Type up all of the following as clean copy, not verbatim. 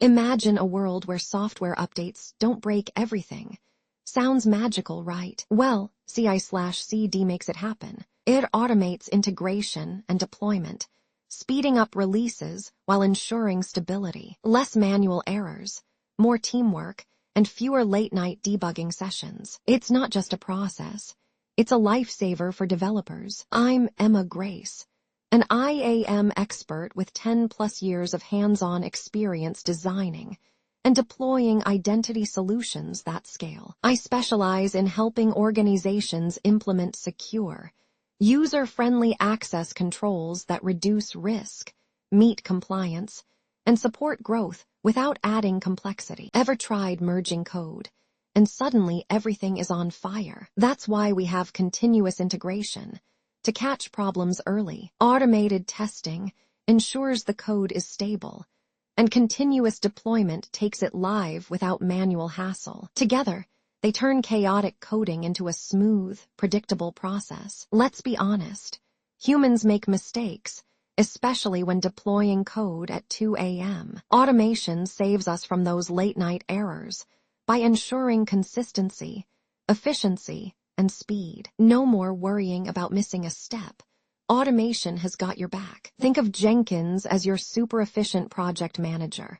Imagine a world where software updates don't break everything. Sounds magical, right? Well, CI/CD makes it happen. It automates integration and deployment, speeding up releases while ensuring stability. Less manual errors, more teamwork, and fewer late-night debugging sessions. It's not just a process. It's a lifesaver for developers. I'm Emma Grace, an IAM expert with 10+ years of hands-on experience designing and deploying identity solutions that scale. I specialize in helping organizations implement secure, user-friendly access controls that reduce risk, meet compliance, and support growth without adding complexity. Ever tried merging code, and suddenly everything is on fire? That's why we have continuous integration. To catch problems early, automated testing ensures the code is stable, and continuous deployment takes it live without manual hassle. Together, they turn chaotic coding into a smooth, predictable process. Let's be honest, humans make mistakes, especially when deploying code at 2 a.m. Automation saves us from those late-night errors by ensuring consistency, efficiency, and speed. No more worrying about missing a step. Automation has got your back. Think of Jenkins as your super efficient project manager.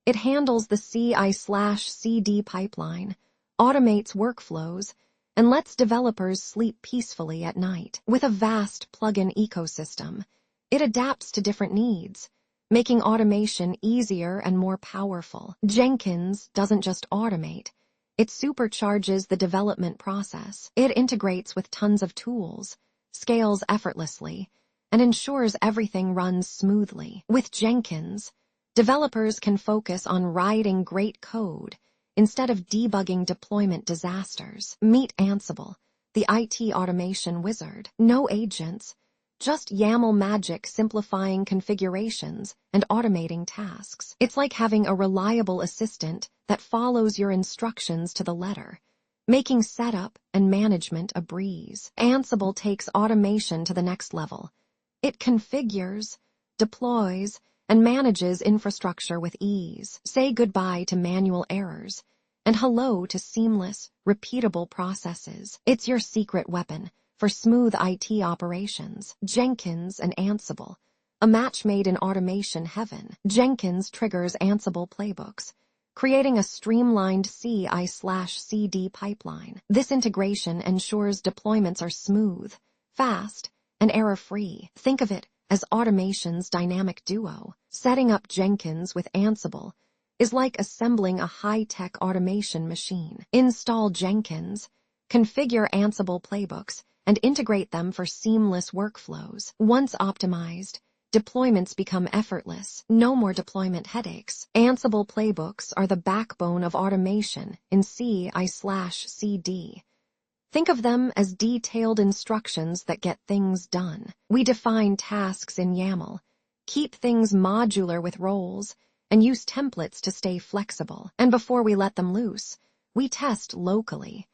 It handles the CI/CD pipeline, automates workflows, and lets developers sleep peacefully at night. With a vast plugin ecosystem, it adapts to different needs, making automation easier and more powerful. Jenkins doesn't just automate. It supercharges the development process. It integrates with tons of tools, scales effortlessly, and ensures everything runs smoothly. With Jenkins, developers can focus on writing great code instead of debugging deployment disasters. Meet Ansible, the IT automation wizard. No agents, just YAML magic simplifying configurations and automating tasks. It's like having a reliable assistant that follows your instructions to the letter, making setup and management a breeze. Ansible takes automation to the next level. It configures, deploys, and manages infrastructure with ease. Say goodbye to manual errors and hello to seamless, repeatable processes. It's your secret weapon for smooth IT operations. Jenkins and Ansible, a match made in automation heaven. Jenkins triggers Ansible Playbooks, creating a streamlined CI/CD pipeline. This integration ensures deployments are smooth, fast, and error-free. Think of it as automation's dynamic duo. Setting up Jenkins with Ansible is like assembling a high-tech automation machine. Install Jenkins, configure Ansible Playbooks, and integrate them for seamless workflows. Once optimized, deployments become effortless. No more deployment headaches. Ansible Playbooks are the backbone of automation in CI/CD. Think of them as detailed instructions that get things done. We define tasks in YAML, keep things modular with roles, and use templates to stay flexible. And before we let them loose, we test locally.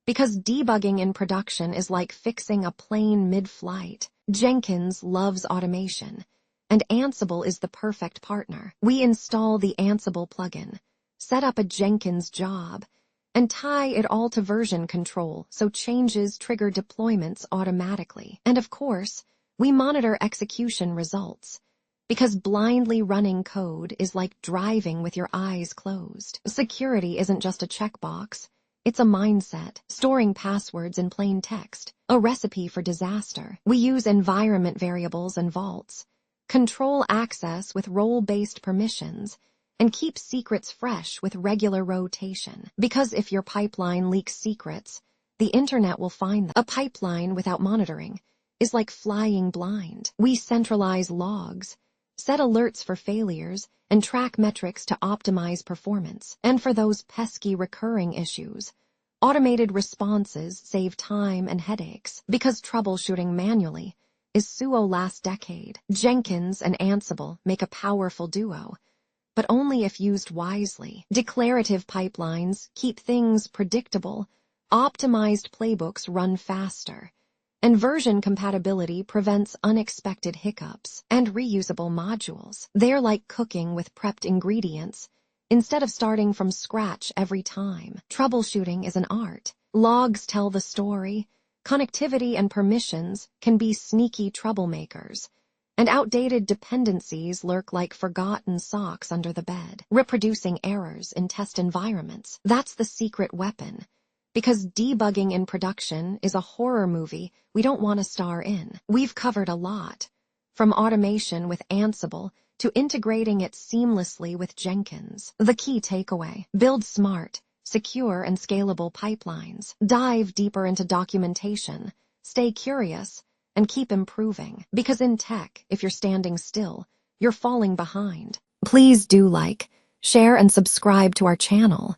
Because debugging in production is like fixing a plane mid-flight. Jenkins loves automation, and Ansible is the perfect partner. We install the Ansible plugin, set up a Jenkins job, and tie it all to version control so changes trigger deployments automatically. And of course, we monitor execution results, because blindly running code is like driving with your eyes closed. Security isn't just a checkbox. It's a mindset, storing passwords in plain text, a recipe for disaster. We use environment variables and vaults, control access with role-based permissions, and keep secrets fresh with regular rotation. Because if your pipeline leaks secrets, the internet will find them. A pipeline without monitoring is like flying blind. We centralize logs, set alerts for failures, and track metrics to optimize performance. And for those pesky recurring issues, automated responses save time and headaches. Because troubleshooting manually is suo last decade. Jenkins and Ansible make a powerful duo, but only if used wisely. Declarative pipelines keep things predictable, optimized playbooks run faster, and version compatibility prevents unexpected hiccups. And reusable modules. They're like cooking with prepped ingredients. instead of starting from scratch every time. Troubleshooting is an art. Logs tell the story. Connectivity and permissions can be sneaky troublemakers. And outdated dependencies lurk like forgotten socks under the bed. Reproducing errors in test environments, that's the secret weapon. Because debugging in production is a horror movie we don't want to star in. We've covered a lot, from automation with Ansible to integrating it seamlessly with Jenkins. The key takeaway: build smart, secure and scalable pipelines. Dive deeper into documentation. Stay curious and keep improving. Because in tech, if you're standing still, you're falling behind. Please do like, share, and subscribe to our channel.